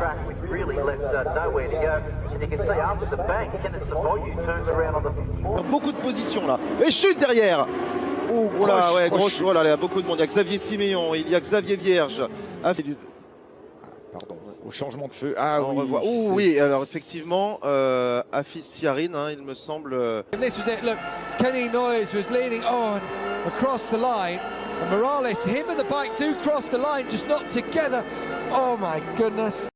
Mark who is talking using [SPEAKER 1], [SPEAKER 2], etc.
[SPEAKER 1] track with really left nowhere to go. And you can see after the bank, Kenneth Savoyu turns around on the...
[SPEAKER 2] Beaucoup de positions là. Et chute derrière. Oh là, ouais, grosse. Voilà, il y a beaucoup de monde. Il y a Xavier Siméon, il y a Xavier Vierge.
[SPEAKER 3] Pardon, au changement de feu. Ah
[SPEAKER 2] on
[SPEAKER 3] oui.
[SPEAKER 2] revoit. Oh oui, alors effectivement, Afis Siarine, hein, il me semble.
[SPEAKER 4] And this was it. Look, Kenny Noyes was leaning on across the line. And Morales, him and the bike do cross the line, just not together. Oh my goodness.